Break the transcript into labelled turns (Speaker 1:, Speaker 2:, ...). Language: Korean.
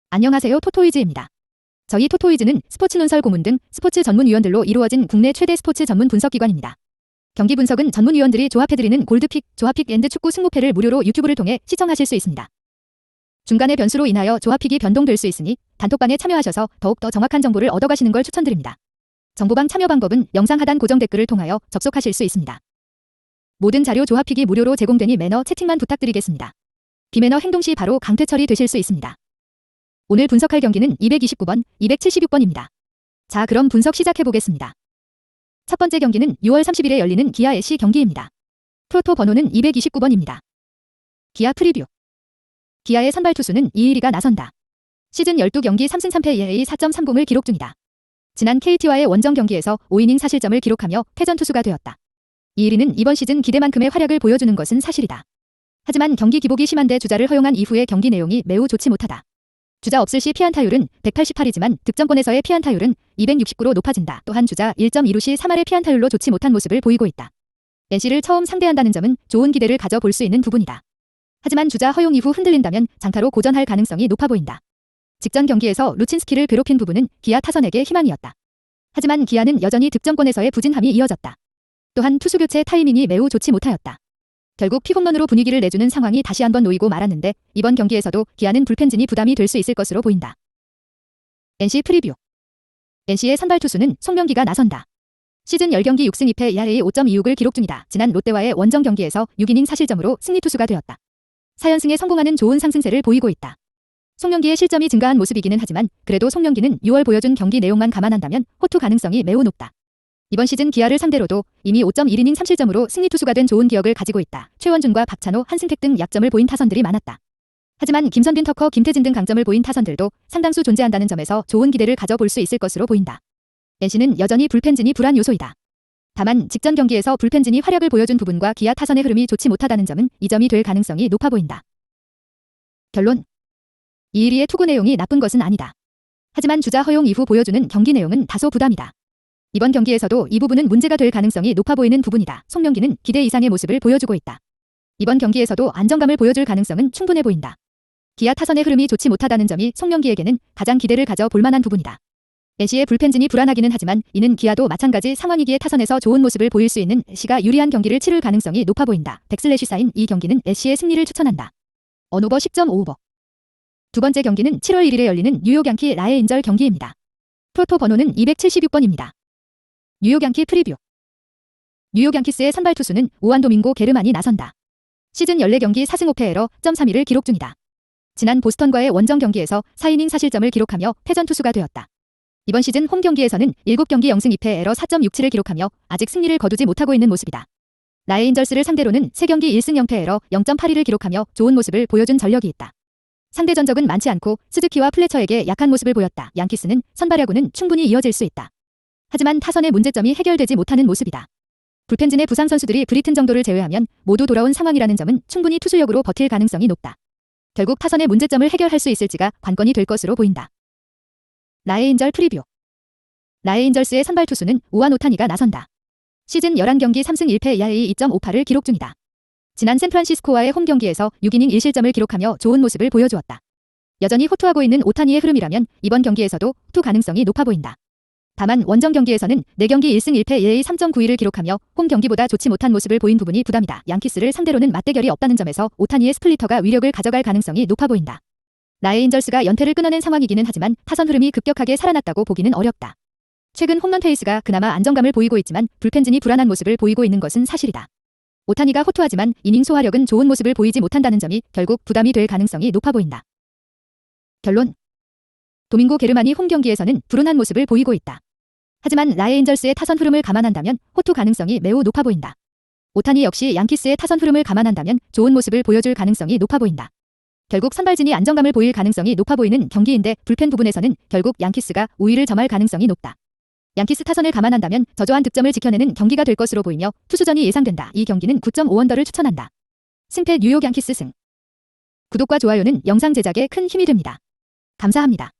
Speaker 1: 안녕하세요. 토토이즈입니다. 저희 토토이즈는 스포츠 논설 고문 등 스포츠 전문위원들로 이루어진 국내 최대 스포츠 전문 분석기관입니다. 경기 분석은 전문위원들이 조합해드리는 골드픽, 조합픽 앤드 축구 승부패를 무료로 유튜브를 통해 시청하실 수 있습니다. 중간의 변수로 인하여 조합픽이 변동될 수 있으니 단톡방에 참여하셔서 더욱더 정확한 정보를 얻어가시는 걸 추천드립니다. 정보방 참여 방법은 영상 하단 고정 댓글을 통하여 접속하실 수 있습니다. 모든 자료 조합픽이 무료로 제공되니 매너 채팅만 부탁드리겠습니다. 비매너 행동 시 바로 강퇴 처리되실 수 있습니다. 오늘 분석할 경기는 229번, 276번입니다. 자, 그럼 분석 시작해보겠습니다. 첫 번째 경기는 6월 30일에 열리는 기아 SC 경기입니다. 프로토 번호는 229번입니다. 기아 프리뷰. 기아의 선발 투수는 이일이가 나선다. 시즌 12경기 3승 3패 ERA 4.30을 기록 중이다. 지난 KT와의 원정 경기에서 5이닝 사실점을 기록하며 패전 투수가 되었다. 이일이는 이번 시즌 기대만큼의 활약을 보여주는 것은 사실이다. 하지만 경기 기복이 심한데 주자를 허용한 이후의 경기 내용이 매우 좋지 못하다. 주자 없을 시 피안타율은 188이지만 득점권에서의 피안타율은 269로 높아진다. 또한 주자 1.2루 시 3할의 피안타율로 좋지 못한 모습을 보이고 있다. NC를 처음 상대한다는 점은 좋은 기대를 가져볼 수 있는 부분이다. 하지만 주자 허용 이후 흔들린다면 장타로 고전할 가능성이 높아 보인다. 직전 경기에서 루친스키를 괴롭힌 부분은 기아 타선에게 희망이었다. 하지만 기아는 여전히 득점권에서의 부진함이 이어졌다. 또한 투수 교체 타이밍이 매우 좋지 못하였다. 결국 피홈런으로 분위기를 내주는 상황이 다시 한번 놓이고 말았는데 이번 경기에서도 기아는 불펜진이 부담이 될 수 있을 것으로 보인다. NC 프리뷰. NC의 선발 투수는 송명기가 나선다. 시즌 10경기 6승 2패 ERA 5.26을 기록 중이다. 지난 롯데와의 원정 경기에서 6이닝 사실점으로 승리 투수가 되었다. 4연승에 성공하는 좋은 상승세를 보이고 있다. 송명기의 실점이 증가한 모습이기는 하지만 그래도 송명기는 6월 보여준 경기 내용만 감안한다면 호투 가능성이 매우 높다. 이번 시즌 기아를 상대로도 이미 5.1이닝 3실점으로 승리 투수가 된 좋은 기억을 가지고 있다. 최원준과 박찬호, 한승택 등 약점을 보인 타선들이 많았다. 하지만 김선빈, 터커, 김태진 등 강점을 보인 타선들도 상당수 존재한다는 점에서 좋은 기대를 가져볼 수 있을 것으로 보인다. NC는 여전히 불펜진이 불안 요소이다. 다만 직전 경기에서 불펜진이 활약을 보여준 부분과 기아 타선의 흐름이 좋지 못하다는 점은 이점이 될 가능성이 높아 보인다. 결론. 이일이의 투구 내용이 나쁜 것은 아니다. 하지만 주자 허용 이후 보여주는 경기 내용은 다소 부담이다. 이번 경기에서도 이 부분은 문제가 될 가능성이 높아 보이는 부분이다. 송명기는 기대 이상의 모습을 보여주고 있다. 이번 경기에서도 안정감을 보여줄 가능성은 충분해 보인다. 기아 타선의 흐름이 좋지 못하다는 점이 송명기에게는 가장 기대를 가져볼 만한 부분이다. NC의 불펜진이 불안하기는 하지만 이는 기아도 마찬가지 상황이기에 타선에서 좋은 모습을 보일 수 있는 NC가 유리한 경기를 치를 가능성이 높아 보인다. 백슬래시 사인 이 경기는 NC의 승리를 추천한다. 언오버 10.5오버. 두 번째 경기는 7월 1일에 열리는 뉴욕 양키 라의 인절 경기입니다. 프로토 번호는 276번입니다. 뉴욕 양키 프리뷰. 뉴욕 양키스의 선발 투수는 우한 도밍고 게르만이 나선다. 시즌 14경기 4승 5패 에러 .31을 기록 중이다. 지난 보스턴과의 원정 경기에서 4이닝 사실점을 기록하며 패전 투수가 되었다. 이번 시즌 홈 경기에서는 7경기 0승 2패 에러 .467을 기록하며 아직 승리를 거두지 못하고 있는 모습이다. 라이인절스를 상대로는 3경기 1승 0패 에러 .82를 기록하며 좋은 모습을 보여준 전력이 있다. 상대 전적은 많지 않고 스즈키와 플래처에게 약한 모습을 보였다. 양키스는 선발야구는 충분히 이어질 수 있다. 하지만 타선의 문제점이 해결되지 못하는 모습이다. 불펜진의 부상 선수들이 브리튼 정도를 제외하면 모두 돌아온 상황이라는 점은 충분히 투수력으로 버틸 가능성이 높다. 결국 타선의 문제점을 해결할 수 있을지가 관건이 될 것으로 보인다. 라의 인절 프리뷰. 라의 인절스의 선발 투수는 우한 오타니가 나선다. 시즌 11경기 3승 1패 ERA 2.58을 기록 중이다. 지난 샌프란시스코와의 홈 경기에서 6이닝 1실점을 기록하며 좋은 모습을 보여주었다. 여전히 호투하고 있는 오타니의 흐름이라면 이번 경기에서도 호투 가능성이 높아 보인다. 다만 원정 경기에서는 4경기 1승 1패 ERA 3.92를 기록하며 홈 경기보다 좋지 못한 모습을 보인 부분이 부담이다. 양키스를 상대로는 맞대결이 없다는 점에서 오타니의 스플리터가 위력을 가져갈 가능성이 높아 보인다. 라의 인절스가 연패를 끊어낸 상황이기는 하지만 타선 흐름이 급격하게 살아났다고 보기는 어렵다. 최근 홈런 페이스가 그나마 안정감을 보이고 있지만 불펜진이 불안한 모습을 보이고 있는 것은 사실이다. 오타니가 호투하지만 이닝 소화력은 좋은 모습을 보이지 못한다는 점이 결국 부담이 될 가능성이 높아 보인다. 결론. 도밍고 게르만이 홈 경기에서는 불운한 모습을 보이고 있다. 하지만 라의 인절스의 타선 흐름을 감안한다면 호투 가능성이 매우 높아 보인다. 오타니 역시 양키스의 타선 흐름을 감안한다면 좋은 모습을 보여줄 가능성이 높아 보인다. 결국 선발진이 안정감을 보일 가능성이 높아 보이는 경기인데 불펜 부분에서는 결국 양키스가 우위를 점할 가능성이 높다. 양키스 타선을 감안한다면 저조한 득점을 지켜내는 경기가 될 것으로 보이며 투수전이 예상된다. 이 경기는 9.5언더를 추천한다. 승패 뉴욕 양키스 승. 구독과 좋아요는 영상 제작에 큰 힘이 됩니다. 감사합니다.